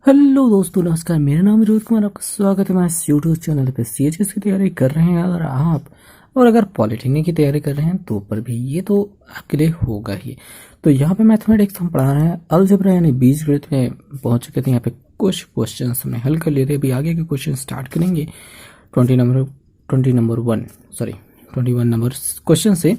Hello दोस्तों, नमस्कार। मेरा नाम है रोहित कुमार। आपका स्वागत है हमारे यूट्यूब चैनल पे। सीएचएस की तैयारी कर रहे हैं अगर आप, और अगर पॉलिटेक्निक की तैयारी कर रहे हैं तो पर भी ये तो आपके लिए होगा ही। तो यहाँ पे मैथमेटिक्स हम पढ़ा रहे हैं, अलजेब्रा यानी बीजगणित में पहुंच चुके थे। यहाँ पे कुछ क्वेश्चन हमने हल कर लिए थे। अभी आगे के क्वेश्चन स्टार्ट करेंगे 21 नंबर क्वेश्चन से।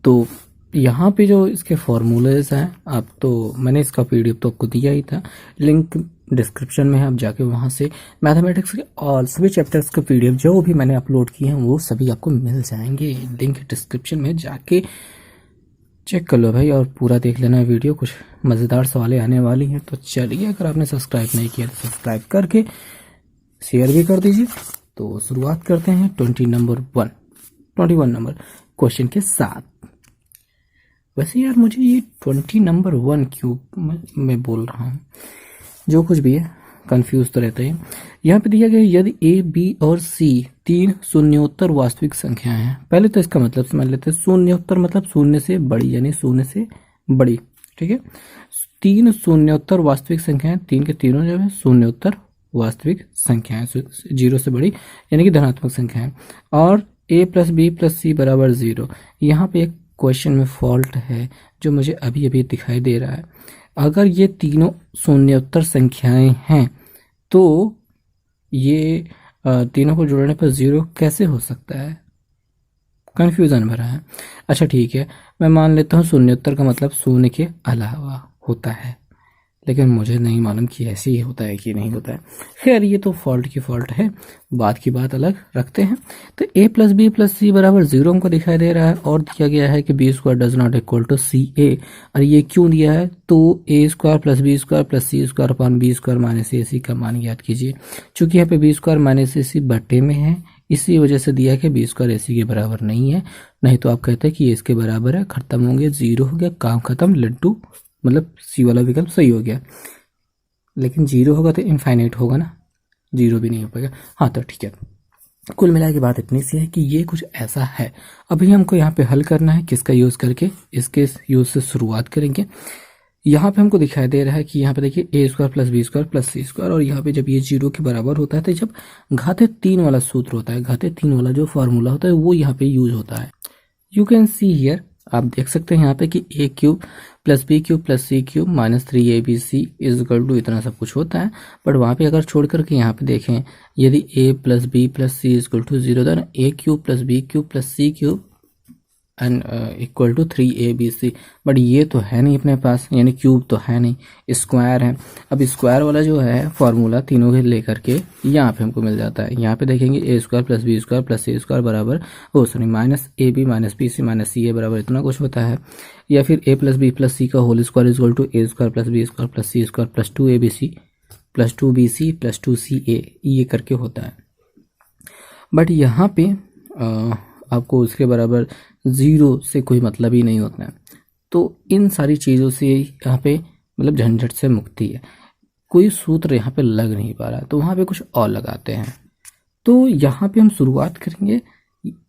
तो यहाँ पे जो इसके फॉर्मूलेज हैं, आप तो मैंने इसका पीडीएफ तो आपको दिया ही था, लिंक डिस्क्रिप्शन में है। आप जाके वहाँ से मैथमेटिक्स के और सभी चैप्टर्स के पीडीएफ जो भी मैंने अपलोड किए हैं वो सभी आपको मिल जाएंगे। लिंक डिस्क्रिप्शन में जाके चेक कर लो भाई, और पूरा देख लेना वीडियो। कुछ मज़ेदार सवालें आने वाली हैं। तो चलिए, अगर आपने सब्सक्राइब नहीं किया तो सब्सक्राइब करके शेयर भी कर दीजिए। तो शुरुआत करते हैं 21 नंबर क्वेश्चन के साथ। वैसे यार, मुझे ये 20 नंबर 1 क्यों मैं बोल रहा हूँ, जो कुछ भी है कंफ्यूज तो रहता है। यहाँ पे दिया गया यदि ए, बी और सी तीन शून्योत्तर वास्तविक संख्याएं हैं। पहले तो इसका मतलब समझ लेते हैं। शून्योत्तर मतलब शून्य से बड़ी, यानी शून्य से बड़ी। ठीक है, तीन शून्योत्तर वास्तविक संख्याएं, तीन के तीनों जो है शून्योत्तर वास्तविक संख्याएं, जीरो से बड़ी यानी कि धनात्मक संख्याएं। और ए प्लस बी प्लस सी बराबर 0। यहाँ पे एक क्वेश्चन में फॉल्ट है जो मुझे अभी अभी दिखाई दे रहा है। अगर ये तीनों शून्योत्तर संख्याएं हैं तो ये तीनों को जोड़ने पर 0 कैसे हो सकता है? कंफ्यूजन भरा है। अच्छा ठीक है, मैं मान लेता हूँ शून्योत्तर का मतलब शून्य के अलावा होता है, लेकिन मुझे नहीं मालूम कि ऐसे ही होता है कि नहीं होता है। खैर, ये तो फॉल्ट की फॉल्ट है, बात की बात अलग रखते हैं। तो ए प्लस बी प्लस सी बराबर 0 हमको दिखाई दे रहा है, और दिया गया है कि B square does not equal to C A. और ये क्यों दिया है? तो A square plus B square plus C square upon B square minus A C का मान याद कीजिए। चूंकि यहाँ पे B square minus A C बट्टे में है, इसी वजह से दिया है कि बी स्क्वायर ए सी के बराबर नहीं है। नहीं तो आप कहते हैं कि ये इसके बराबर है, खत्म होंगे, 0 हो गया, काम खत्म, लड्डू, मतलब सी वाला विकल्प सही हो गया। लेकिन 0 होगा तो इनफाइनाइट होगा ना, 0 भी नहीं हो पाएगा। हाँ, तो ठीक है, कुल मिला के बात इतनी सी है कि ये कुछ ऐसा है। अभी हमको यहाँ पे हल करना है, किसका यूज़ करके? इसके यूज़ से शुरुआत करेंगे। यहाँ पे हमको दिखाई दे रहा है कि यहाँ पे देखिए A square plus B square plus C square, और यहाँ पे जब ये 0 के बराबर होता है तो जब घाते 3 वाला सूत्र होता है, घाते 3 वाला जो फॉर्मूला होता है वो यहाँ पे यूज होता है। यू कैन सी हियर, आप देख सकते हैं यहाँ पे कि A cube plus B cube plus C cube minus 3abc is equal to इतना सब कुछ होता है। बट वहाँ पे अगर छोड़ करके यहाँ पे देखें, यदि a plus B plus C is equal to 0, then a cube plus B cube plus C cube and equal to 3abc। But ये तो है नहीं अपने पास, यानी क्यूब तो है नहीं, स्क्वायर है। अब स्क्वायर वाला जो है फॉर्मूला तीनों के लेकर के यहाँ पे हमको मिल जाता है। यहाँ पे देखेंगे A square plus B square plus C square बराबर minus A B minus B C minus C A बराबर इतना कुछ होता है। या फिर A plus B plus C का whole square equal to A square plus B square plus C square plus 2abc plus 2bc plus 2ca, ये करके होता है। बट यहाँ पे आपको उसके बराबर 0 से कोई मतलब ही नहीं होता है। तो इन सारी चीज़ों से यहाँ पे मतलब झंझट से मुक्ति है। कोई सूत्र यहाँ पे लग नहीं पा रहा, तो वहाँ पे कुछ और लगाते हैं। तो यहाँ पे हम शुरुआत करेंगे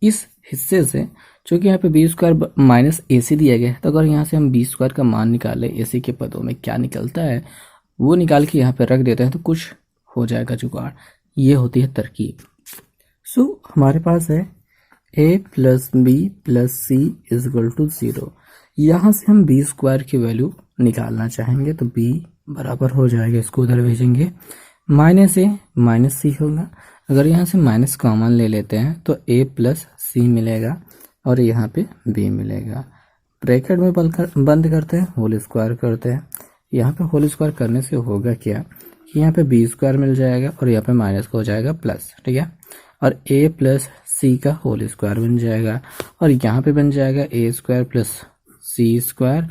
इस हिस्से से। चूँकि यहाँ पे बी स्क्वायर माइनस ए सी दिया गया है, तो अगर यहाँ से हम बी स्क्वायर का मान निकालें, ए सी के पदों में क्या निकलता है वो निकाल के यहाँ पे रख देते हैं, तो कुछ हो जाएगा जुगाड़। ये होती है तरकीब। सो हमारे पास है A plus B plus C is equal to 0। यहाँ से हम बी स्क्वायर की वैल्यू निकालना चाहेंगे, तो बी बराबर हो जाएगा, इसको उधर भेजेंगे, माइनस ए माइनस सी होगा। अगर यहाँ से माइनस कॉमन ले लेते हैं तो ए प्लस सी मिलेगा, और यहाँ पे बी मिलेगा। ब्रैकेट में बंद करते हैं, होल स्क्वायर करते हैं। यहाँ पे होल स्क्वायर करने से होगा क्या कि यहाँ पे बी स्क्वायर मिल जाएगा, और यहाँ पे माइनस का हो जाएगा प्लस, ठीक है। और ए प्लस सी का होल स्क्वायर बन जाएगा, और यहाँ पे बन जाएगा ए स्क्वायर प्लस सी स्क्वायर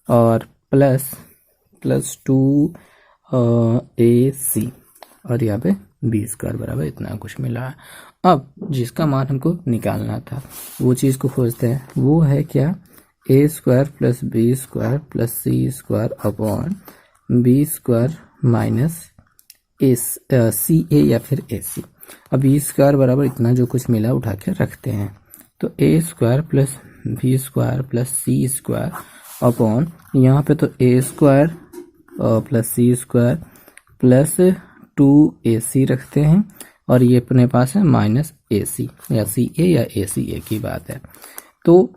और प्लस 2ac, और यहाँ पे बी स्क्वायर बराबर इतना कुछ मिला है। अब जिसका मान हमको निकालना था वो चीज़ को खोजते हैं। वो है क्या? A square plus B square plus C square upon B square minus C A या फिर ए सी। अब ई स्क्वायर बराबर इतना जो कुछ मिला उठा के रखते हैं, तो A square plus B square plus C square upon यहाँ पे तो A square plus C square plus 2ac रखते हैं और ये अपने पास है माइनस ac या ca या aca की बात है। तो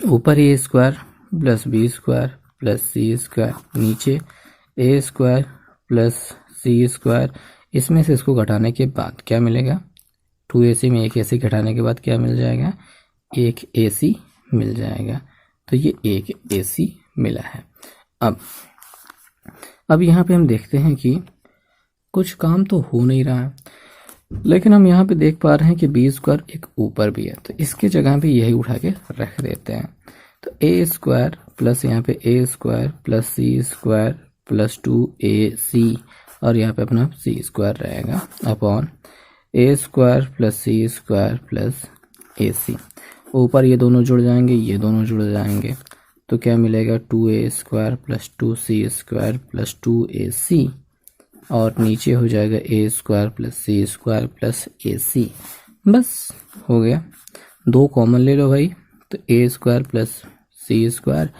ऊपर A square plus B square plus C square, नीचे A square plus C square. इसमें से इसको घटाने के बाद क्या मिलेगा, 2ac में एक ac घटाने के बाद क्या मिल जाएगा, एक ac मिल जाएगा। तो ये एक ac मिला है। अब यहाँ पे हम देखते हैं कि कुछ काम तो हो नहीं रहा है, लेकिन हम यहाँ पे देख पा रहे हैं कि बी स्क्वायर एक ऊपर भी है, तो इसके जगह पे यही उठा के रख देते हैं। तो ए स्क्वायर प्लस यहाँ पे A square plus C square plus 2ac और यहाँ पे अपना सी स्क्वायर रहेगा अपॉन ए square plus C square plus ac। ऊपर ये दोनों जुड़ जाएंगे, ये दोनों जुड़ जाएंगे, तो क्या मिलेगा 2a square plus 2c square plus 2ac और नीचे हो जाएगा ए square plus C square plus ac। बस हो गया, दो कॉमन ले लो भाई, तो A square plus C square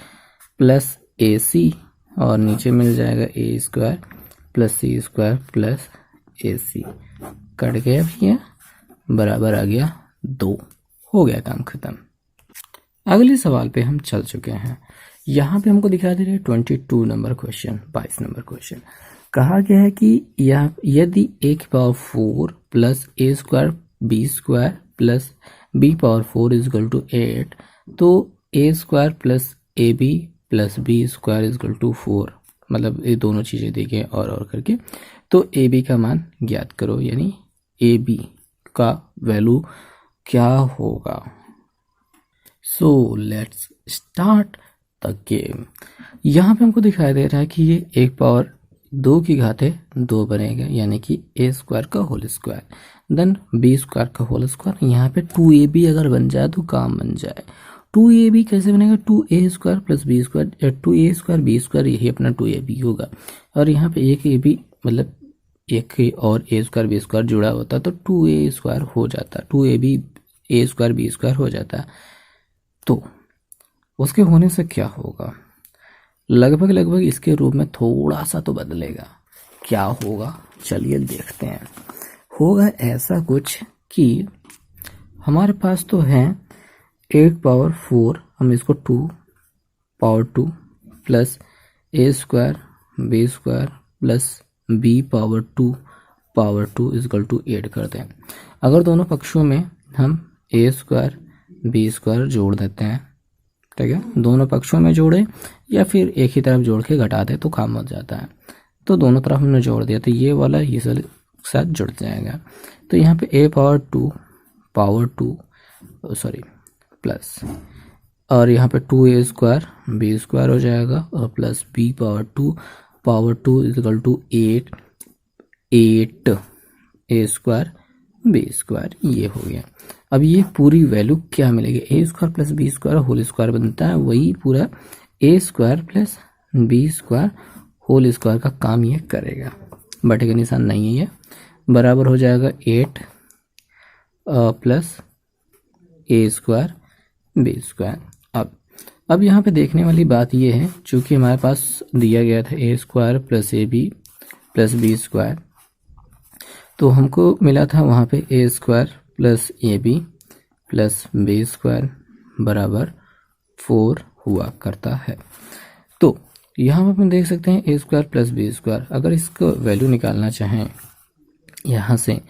plus ac और नीचे मिल जाएगा ए square plus C square plus ac। Cut गया भैया, बराबर आ गया 2। हो गया काम खत्म। अगले सवाल पे हम चल चुके हैं। यहाँ पे हमको दिखा दे रहे 22 नंबर क्वेश्चन, 22 नंबर क्वेश्चन। कहा गया है कि यदि a की power 4 plus A square B square plus B power 4 is equal to 8, तो A square plus A B plus B square is equal to 4, मतलब ये दोनों चीज़ें देखें और करके, तो ए बी का मान ज्ञात करो, यानी ए बी का वैल्यू क्या होगा। So let's start the game. यहाँ पे हमको दिखाई दे रहा है कि ये एक पावर 2 की घाते 2 बनेगा, यानी कि ए स्क्वायर का whole square, then b square का होल स्क्वायर। यहाँ पे 2ab अगर बन जाए तो काम बन जाए। 2ab कैसे बनेगा, 2a square plus B square, 2a square B square, यही अपना 2ab होगा। और यहाँ पे एक ab मतलब एक और ए स्क्वायर बी स्क्वायर जुड़ा होता तो 2a स्क्वायर हो जाता, 2ab ए स्क्वायर बी स्क्वायर हो जाता। तो उसके होने से क्या होगा, लगभग इसके रूप में थोड़ा सा तो बदलेगा। क्या होगा, चलिए देखते हैं। होगा ऐसा कुछ कि हमारे पास तो है 8 पावर 4, हम इसको 2 power 2 plus A square B square plus B power 2 is equal to 8 करते हैं। अगर दोनों पक्षों में हम ए स्क्वायर बी स्क्वायर जोड़ देते हैं, ठीक है, दोनों पक्षों में जोड़े या फिर एक ही तरफ जोड़ के घटा दे तो काम हो जाता है। तो दोनों तरफ हमने जोड़ दिया तो ये वाला ये साथ जुड़ जाएगा। तो यहाँ पे a पावर 2 सॉरी प्लस, और यहाँ पे 2a स्क्वायर बी स्क्वायर हो जाएगा और plus b power 2 is equal to 8 a स्क्वायर बी स्क्वायर, ये हो गया। अब ये पूरी वैल्यू क्या मिलेगी, A square plus B square whole square बनता है, वही पूरा A square plus B square whole square का काम ये करेगा। बटे का निशान नहीं है, बराबर हो जाएगा 8 प्लस ए स्क्वायर बी स्क्वायर। अब यहाँ पे देखने वाली बात ये है, चूँकि हमारे पास दिया गया था A square plus A B plus B square, तो हमको मिला था वहाँ पे A square plus A B plus B square बराबर 4 हुआ करता है। तो यहाँ पर अपन देख सकते हैं ए स्क्वायर प्लस बी स्क्वायर, अगर इसको वैल्यू निकालना चाहें यहाँ से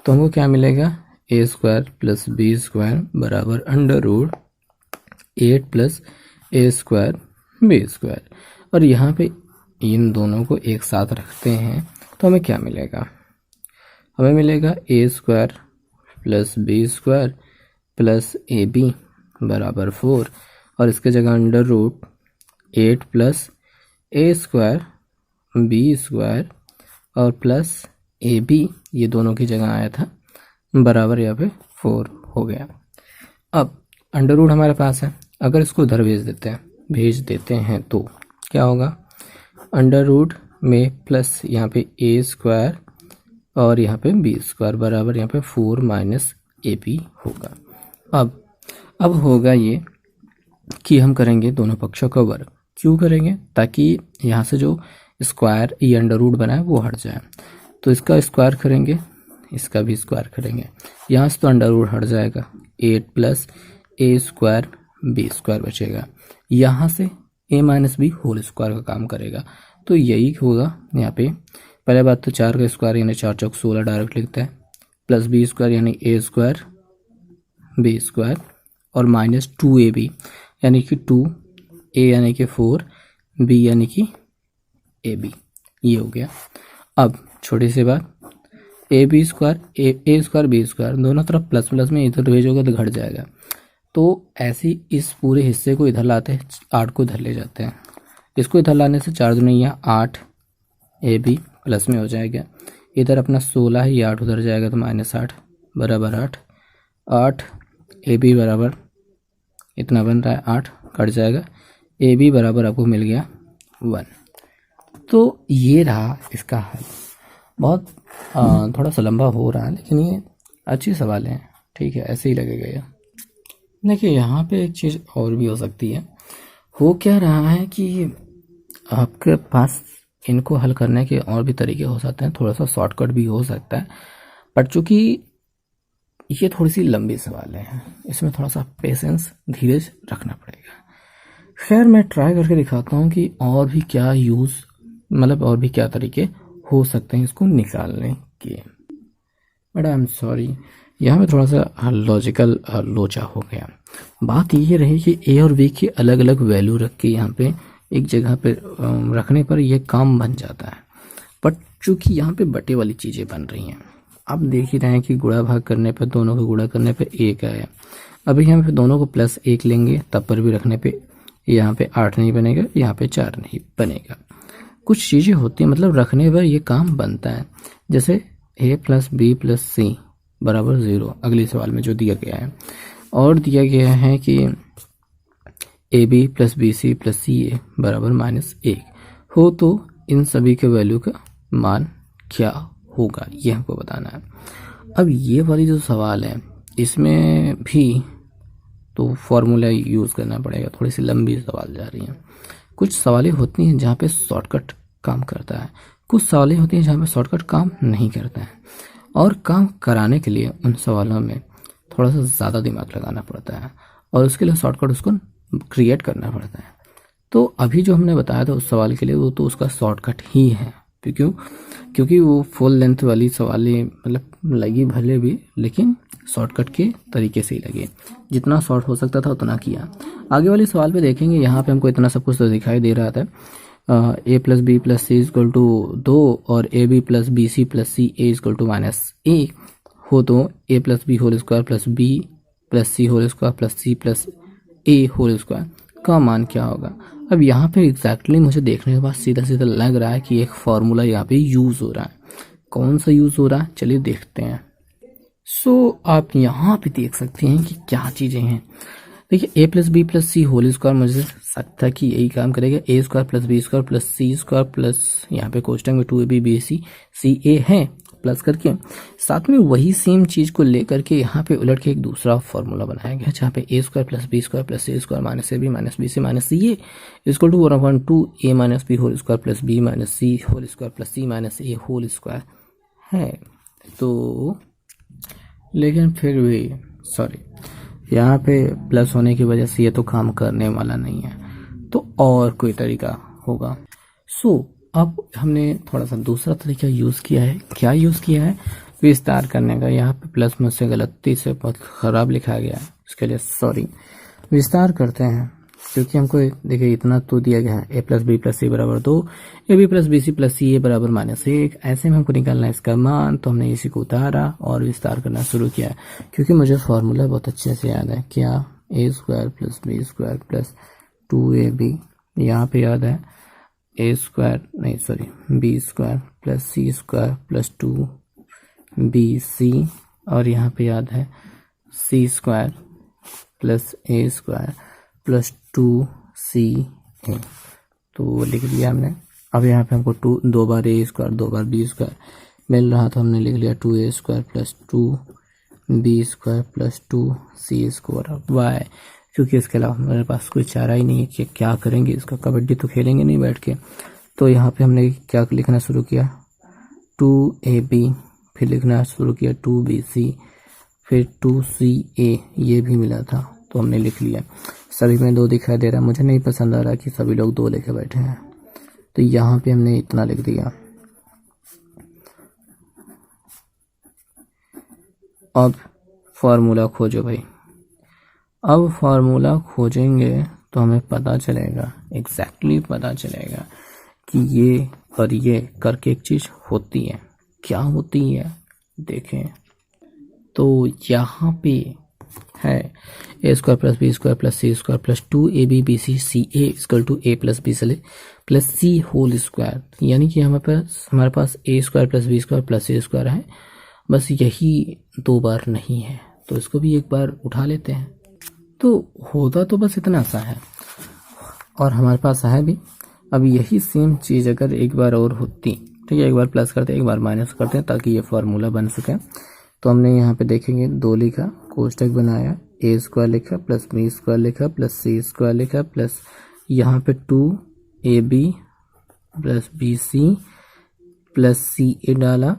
तो हमको क्या मिलेगा, A square plus B square बराबर अंडर रूट 8 प्लस ए स्क्वायर बी स्क्वायर। और यहाँ पे इन दोनों को एक साथ रखते हैं तो हमें क्या मिलेगा, हमें मिलेगा A square plus B square plus A B बराबर 4 और इसके जगह अंडर रूट 8 प्लस ए स्क्वायर बी स्क्वायर और प्लस ए बी, ये दोनों की जगह आया था, बराबर यहाँ पे 4 हो गया। अब अंडर रूट हमारे पास है, अगर इसको उधर भेज देते हैं तो क्या होगा, अंडर रूट में प्लस यहाँ पे ए स्क्वायर और यहाँ पे बी स्क्वायर बराबर यहाँ पे 4 माइनस ए बी होगा। अब होगा ये कि हम करेंगे दोनों पक्षों का वर्ग। क्यों करेंगे, ताकि यहाँ से जो स्क्वायर ये अंडर रूट बना है वो हट जाए। तो इसका स्क्वायर करेंगे, इसका भी स्क्वायर करेंगे, यहाँ से तो अंडर रूट हट जाएगा, 8 प्लस ए स्क्वायर बी स्क्वायर बचेगा, यहाँ से ए माइनस बी होल स्क्वायर का काम करेगा। तो यही होगा यहाँ पे। पहले बात तो 4 का स्क्वायर यानी 4 चौक 16 डायरेक्ट लिखते हैं, प्लस बी स्क्वायर यानी ए स्क्वायर बी स्क्वायर और माइनस 2ab यानी कि 2a यानी कि 4 b यानी कि ab। ये हो गया। अब छोटी सी बात, a b square a square B square दोनों तरफ प्लस प्लस में इधर भेजोगे तो घट जाएगा। तो ऐसे इस पूरे हिस्से को इधर लाते हैं, 8 को इधर ले जाते हैं। इसको इधर लाने से 4 दूनी या 8 ए बी प्लस में हो जाएगा, इधर अपना 16 है, ये 8 उधर जाएगा तो -8 बराबर 8 ए बी बराबर इतना बन रहा है 8 कट जाएगा, ए बी बराबर आपको मिल गया 1। तो ये रहा इसका हल। बहुत थोड़ा सा लंबा हो रहा है लेकिन ये अच्छी सवाल है, ठीक है, ऐसे ही लगेगा ये। देखिए यहाँ पे एक चीज़ और भी हो सकती है। हो क्या रहा है कि आपके पास इनको हल करने के और भी तरीके हो सकते हैं, थोड़ा सा शॉर्टकट भी हो सकता है, पर चूंकि ये थोड़ी सी लंबी सवाल है, इसमें थोड़ा सा पेशेंस धीरज रखना पड़ेगा। खैर मैं ट्राई करके दिखाता हूँ कि और भी क्या यूज़, मतलब और भी क्या तरीके हो सकते हैं इसको निकालने के। बट आई एम सॉरी, यहाँ पे थोड़ा सा लॉजिकल लोचा हो गया। बात ये रही कि ए और बी की अलग अलग वैल्यू रख के यहाँ पे एक जगह पे रखने पर यह काम बन जाता है, बट चूंकि यहाँ पे बटे वाली चीज़ें बन रही हैं, आप देख ही रहे हैं कि गुणा भाग करने पर, दोनों को गुणा करने पर 1 आया। अभी यहाँ पे दोनों को +1 लेंगे तब पर भी रखने पे यहाँ पे 8 नहीं बनेगा, यहाँ पे 4 नहीं बनेगा। कुछ चीज़ें होती हैं मतलब रखने पर ये काम बनता है। जैसे a + b + c बराबर 0 अगले सवाल में जो दिया गया है, और दिया गया है कि ab + bc + ca बराबर -1 हो, तो इन सभी के वैल्यू का मान क्या होगा ये हमको बताना है। अब ये वाली जो सवाल है इसमें भी तो फॉर्मूला यूज़ करना पड़ेगा, थोड़ी सी लंबी सवाल जा रही हैं। कुछ सवालें होती हैं जहाँ पे शॉर्टकट काम करता है, कुछ सवालें होती हैं जहाँ पे शॉर्टकट काम नहीं करता है, और काम कराने के लिए उन सवालों में थोड़ा सा ज़्यादा दिमाग लगाना पड़ता है और उसके लिए शॉर्टकट उसको क्रिएट करना पड़ता है। तो अभी जो हमने बताया था उस सवाल के लिए वो तो उसका शॉर्टकट ही है, क्योंकि वो फुल लेंथ वाली सवालें मतलब लगी भले भी, लेकिन शॉर्टकट के तरीके से ही लगे, जितना शॉर्ट हो सकता था उतना किया। आगे वाले सवाल पे देखेंगे, यहाँ पे हमको इतना सब कुछ तो दिखाई दे रहा था, a + b + c = 2 और ab + bc + ca = -a हो, तो a + b whole square + b + c whole square + c + a whole square का मान क्या होगा। अब यहाँ पे एग्जैक्टली मुझे देखने के बाद सीधा सीधा लग रहा है कि एक फार्मूला यहाँ पे यूज़ हो रहा है। कौन सा यूज़ हो रहा है चलिए देखते हैं। सो आप यहाँ पे देख सकते हैं कि क्या चीज़ें हैं। देखिए a + b + c whole square मुझे लगता है कि यही काम करेगा, a² + b² + c² प्लस यहाँ पे कोष्टक में 2ab bc ca है प्लस करके, साथ में वही सेम चीज़ को लेकर के यहाँ पे उलट के एक दूसरा फार्मूला बनाया गया जहाँ पे a² + b² + c² - ab - bc - ca = 1/2 a - b - b - c whole square + c - a whole square है। तो लेकिन फिर भी सॉरी, यहाँ पे प्लस होने की वजह से ये तो काम करने वाला नहीं है, तो और कोई तरीका होगा। सो अब हमने थोड़ा सा दूसरा तरीका यूज़ किया है। क्या यूज़ किया है? विस्तार करने का। यहाँ पे प्लस मुझसे गलती से बहुत ख़राब लिखा गया है, इसके लिए सॉरी। विस्तार करते हैं क्योंकि हमको देखिए इतना तो दिया गया है, a + b + c बराबर 2, ab + bc + ca बराबर -1। ऐसे में हमको निकालना है इसका मान, तो हमने इसी को उतारा और विस्तार करना शुरू किया, क्योंकि मुझे फार्मूला बहुत अच्छे से याद है। क्या a² + b² + 2ab, यहाँ पे याद है b² + c² + 2bc, और यहाँ पे याद है c² + a² + 2ca, तो लिख लिया हमने। अब यहाँ पे हमको 2 बार a² 2 बार b² मिल रहा, तो हमने लिख लिया 2a² + 2b² + 2c² y, क्योंकि इसके अलावा हमारे पास कोई चारा ही नहीं है कि क्या करेंगे, इसका कबड्डी तो खेलेंगे नहीं बैठ के, तो यहाँ पे हमने क्या लिखना शुरू किया, 2AB, फिर लिखना शुरू किया 2BC, फिर 2CA, ये भी मिला था तो हमने लिख लिया। सभी में 2 दिखाई दे रहा है, मुझे नहीं पसंद आ रहा कि सभी लोग 2 लेके बैठे हैं, तो यहाँ पे हमने इतना लिख दिया। अब फार्मूला खोजो भाई। अब फार्मूला खोजेंगे तो हमें पता चलेगा, एग्जैक्टली पता चलेगा कि ये और ये करके एक चीज़ होती है। क्या होती है देखें, तो यहाँ पे है a² + b² + c² + 2ab/bc/ca = a + b + c whole square, यानी कि हमारे पास a² + b² + c² है, बस यही 2 बार नहीं है, तो इसको भी एक बार उठा लेते हैं। तो होता तो बस इतना सा है और हमारे पास है भी। अब यही सेम चीज़ अगर एक बार और होती, ठीक है, एक बार प्लस करते हैं एक बार माइनस करते हैं ताकि ये फार्मूला बन सके। तो हमने यहाँ पे देखेंगे 2 लिखा, कोष्टक बनाया, a² लिखा + b² लिखा + c² लिखा प्लस यहाँ पे 2ab + bc + ca डाला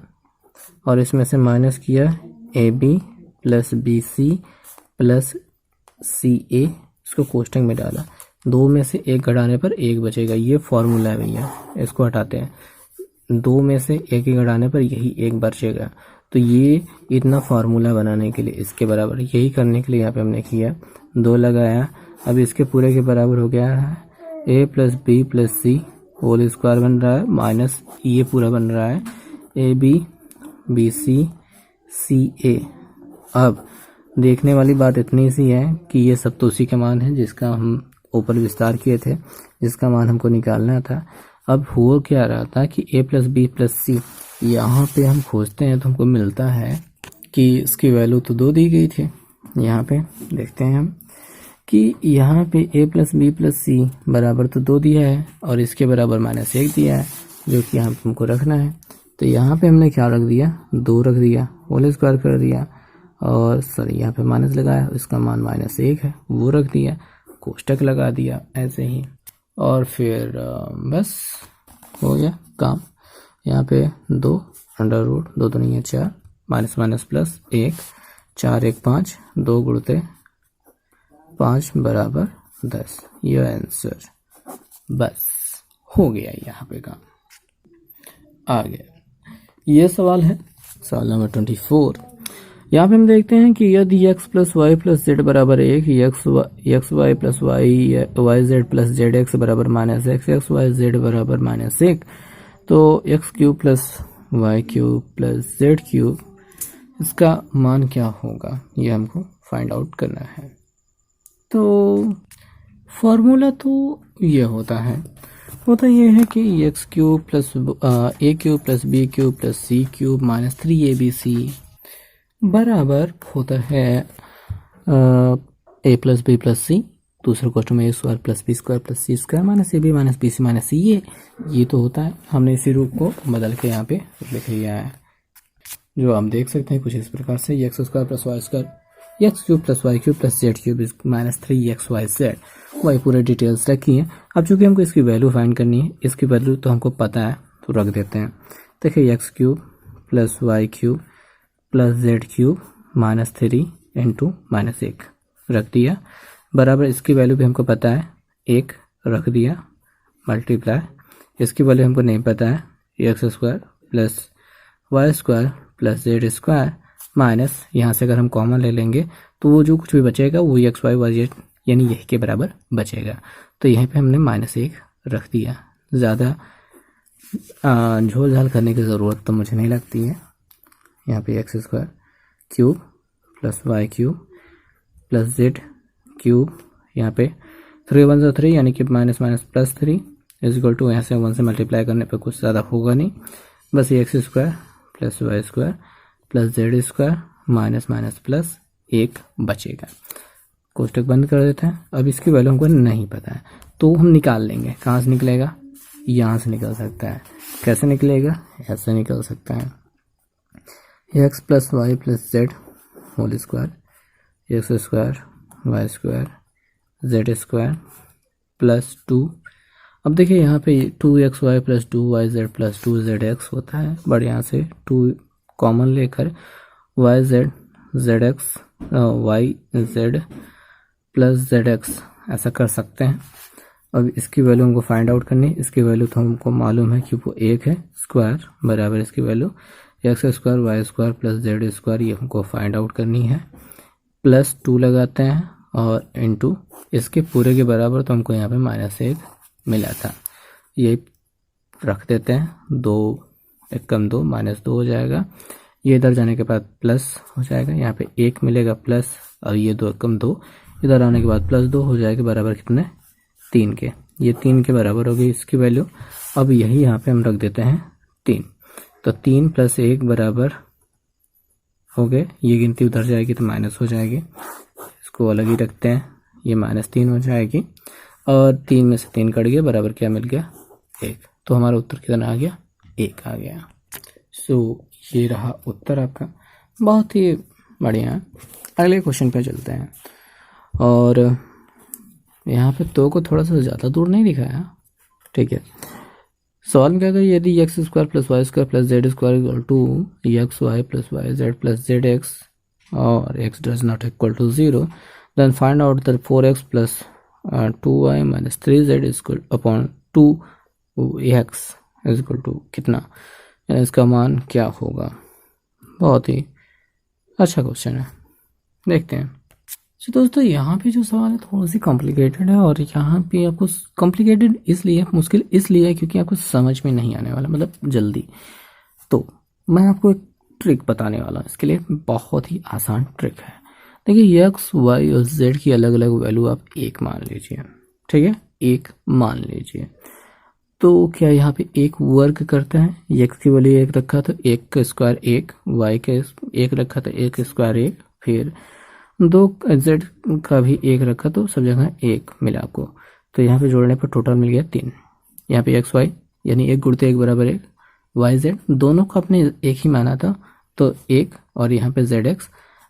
और इसमें से माइनस किया ab + bc + ca, इसको कोष्टक में डाला। 2 में से 1 घटाने पर 1 बचेगा, ये फॉर्मूला है भैया, इसको हटाते हैं। 2 में से 1 ही घटाने पर यही 1 बचेगा, तो ये इतना फार्मूला बनाने के लिए इसके बराबर, यही करने के लिए यहाँ पे हमने किया, 2 लगाया। अब इसके पूरे के बराबर हो गया है a + b + c whole square बन रहा है, माइनस ये पूरा बन रहा है ab bc ca। अब देखने वाली बात इतनी सी है कि ये सब तो उसी के मान है जिसका हम ऊपर विस्तार किए थे, जिसका मान हमको निकालना था। अब हो क्या रहा था कि a + b + c यहाँ पे हम खोजते हैं तो हमको मिलता है कि इसकी वैल्यू तो 2 दी गई थी। यहाँ पे देखते हैं हम कि यहाँ पे a + b + c बराबर तो 2 दिया है और इसके बराबर -1 दिया है, जो कि यहाँ हमको रखना है। तो यहाँ पे हमने क्या रख दिया, 2 रख दिया, होल स्क्वायर कर दिया और सॉरी यहाँ पे माइनस लगाया, इसका मान -1 है वो रख दिया, कोष्टक लगा दिया ऐसे ही, और फिर बस हो गया काम। यहाँ पे 2 √ 2 तो नहीं है 4, माइनस माइनस प्लस 1, 4 1 5, 2 गुणते 5 बराबर 10, ये आंसर। बस हो गया यहाँ पे काम आ गया। ये सवाल है सवाल नंबर 24। यहाँ पे हम देखते हैं कि यदि x + y + z बराबर 1, x y + y z + zx बराबर -x, x y z बराबर -1, तो x³ + y³ + z³ इसका मान क्या होगा, ये हमको फाइंड आउट करना है। तो फॉर्मूला तो ये होता ये है कि x³ + a³ + b³ + c³ - 3abc बराबर होता है a + b + c, दूसरे क्वेश्चन में a² + b² + c² -ab - bc - c, ये तो होता है। हमने इसी रूप को बदल के यहाँ पे लिख लिया है, जो आप देख सकते हैं कुछ इस प्रकार से, x² + y², x³ + y³ + z³ - 3xyz, वही पूरे डिटेल्स रखी है। अब चूंकि हमको इसकी वैल्यू फाइंड करनी है, इसकी वैल्यू तो हमको पता है तो रख देते हैं। देखिए x³ + y³ + z³ - 3 × -1 रख दिया, बराबर इसकी वैल्यू भी हमको पता है 1 रख दिया, मल्टीप्लाई इसकी वैल्यू हमको नहीं पता है, x² + y² + z² माइनस यहाँ से अगर हम कॉमन ले लेंगे तो वो जो कुछ भी बचेगा वो x y y z यानी यही के बराबर बचेगा। तो यहीं पे हमने -1 रख दिया। ज़्यादा झोल झाल करने की ज़रूरत तो मुझे नहीं लगती है। यहाँ पे x² क्यूब + y³ + z³ यहाँ पे 3 1 3 यानी कि -+3 = यहाँ से 1 से मल्टीप्लाई करने पे कुछ ज़्यादा होगा नहीं, बस ये x² + y² + z² -+1 बचेगा। कोष्टक बंद कर देते हैं। अब इसकी वैल्यू हमको नहीं पता है तो हम निकाल लेंगे। कहाँ से निकलेगा, यहाँ से निकल सकता है। कैसे निकलेगा, ऐसे निकल सकता है, x + y + z whole square, x² y² z² + 2 अब देखिए यहाँ पे 2xy plus 2yz plus 2zx होता है, बट यहाँ से 2 कॉमन लेकर yz zx yz plus zx ऐसा कर सकते हैं। अब इसकी वैल्यू हमको फाइंड आउट करनी है। इसकी वैल्यू तो हमको मालूम है कि वो 1 है, स्क्वायर बराबर इसकी value x square y square plus Z square, ये हमको फाइंड आउट करनी है। प्लस 2 लगाते हैं और इनटू इसके पूरे के बराबर, तो हमको यहाँ पे -1 मिला था, ये रख देते हैं। 2 1 कम 2 -2 हो जाएगा। ये इधर जाने के बाद प्लस हो जाएगा, यहाँ पे 1 मिलेगा प्लस, और ये 2 1 कम 2 इधर आने के बाद +2 हो जाएगा, बराबर कितने 3 के। ये 3 के बराबर होगी इसकी वैल्यू। अब यही यहाँ पे हम रख देते हैं 3, तो 3 + 1 बराबर हो गए। ये गिनती उधर जाएगी तो माइनस हो जाएगी, इसको अलग ही रखते हैं, ये -3 हो जाएगी। और 3 में से 3 कट गया, बराबर क्या मिल गया 1। तो हमारा उत्तर कितना आ गया 1 आ गया। सो ये रहा उत्तर आपका, बहुत ही बढ़िया। अगले क्वेश्चन पे चलते हैं। और यहाँ पे तो को थोड़ा सा ज़्यादा दूर नहीं दिखाया, ठीक है। सवाल में क्या करें, यदि X square plus Y square plus Z square equal to X Y plus Y Z plus Z X और X does not equal to 0, then find out that 4x plus 2y minus 3z equal upon 2x is equal to कितना, इसका मान क्या होगा। बहुत ही अच्छा question है, देखते हैं। तो दोस्तों यहाँ पे जो सवाल है थोड़ा सी कॉम्प्लिकेटेड है, और यहाँ पे आपको कॉम्प्लिकेटेड इसलिए, मुश्किल इसलिए है क्योंकि आपको समझ में नहीं आने वाला, मतलब जल्दी। तो मैं आपको एक ट्रिक बताने वाला हूँ इसके लिए, बहुत ही आसान ट्रिक है। देखिए एक्स वाई और जेड की अलग अलग वैल्यू आप 1 मान लीजिए, ठीक है, 1 मान लीजिए। तो क्या यहाँ पे 1 वर्ग करते हैं, एक्स की वैल्यू 1 रखा तो 1 का स्क्वायर 1, वाई के 1 रखा तो 1 स्क्वायर 1, फिर 2 जेड का भी 1 रखा तो सब जगह 1 मिला आपको। तो यहाँ पे जोड़ने पर टोटल मिल गया 3। यहाँ पे एक्स वाई यानी 1 गुणित 1 बराबर 1, वाई जेड दोनों को अपने 1 ही माना था तो 1, और यहाँ पे जेड एक्स,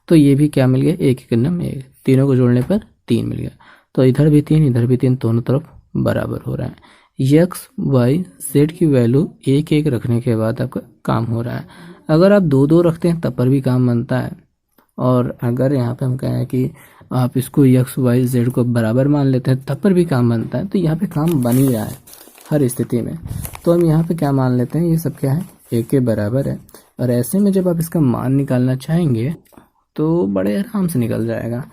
तो ये भी क्या मिल गया 1 के नम 1, तीनों को जोड़ने पर 3 मिल गया। तो इधर भी 3 इधर भी 3, दोनों तरफ बराबर हो रहा है। एक्स वाई जेड की वैल्यू 1 1 रखने के बाद आपका काम हो रहा है। अगर आप 2 2 रखते हैं तब पर भी काम बनता है, और अगर यहाँ पे हम कहें कि आप इसको एक्स वाई जेड को बराबर मान लेते हैं तब पर भी काम बनता है। तो यहाँ पे काम बन ही रहा है हर स्थिति में। तो हम यहाँ पे क्या मान लेते हैं, ये सब क्या है 1 के बराबर है। और ऐसे में जब आप इसका मान निकालना चाहेंगे तो बड़े आराम से निकल जाएगा।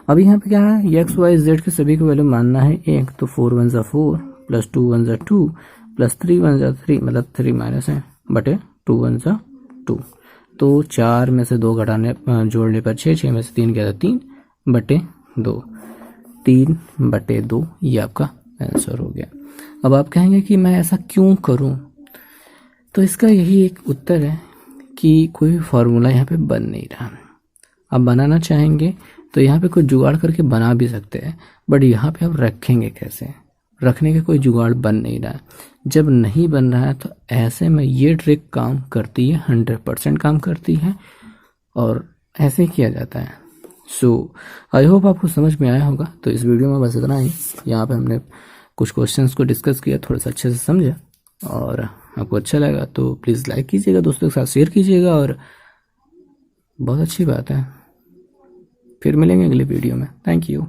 अब यहाँ पे क्या है, एक्स वाई जेड के सभी को वैल्यू मानना है 1, तो 4 1 ज़ा 4 प्लस 2 1 ज़ा 2 प्लस 3 1 ज़ा 3, मतलब 3 माइनस है बटे 2 1 ज़ा 2। तो 4 में से 2 घटाने जोड़ने पर 6, 6 में से 3 गया था 3 बटे 2, 3 बटे 2, ये आपका आंसर हो गया। अब आप कहेंगे कि मैं ऐसा क्यों करूं, तो इसका यही एक उत्तर है कि कोई फार्मूला यहाँ पे बन नहीं रहा। आप बनाना चाहेंगे तो यहाँ पे कोई जुगाड़ करके बना भी सकते हैं, बट यहाँ पे आप रखेंगे कैसे, रखने का कोई जुगाड़ बन नहीं रहा है। जब नहीं बन रहा है तो ऐसे में ये ट्रिक काम करती है, 100% काम करती है, और ऐसे ही किया जाता है। सो आई होप आपको समझ में आया होगा। तो इस वीडियो में बस इतना ही। यहाँ पे हमने कुछ क्वेश्चंस को डिस्कस किया, थोड़ा सा अच्छे से समझा, और आपको अच्छा लगा तो प्लीज़ लाइक कीजिएगा, दोस्तों के साथ शेयर कीजिएगा, और बहुत अच्छी बात है। फिर मिलेंगे अगले वीडियो में। Thank you.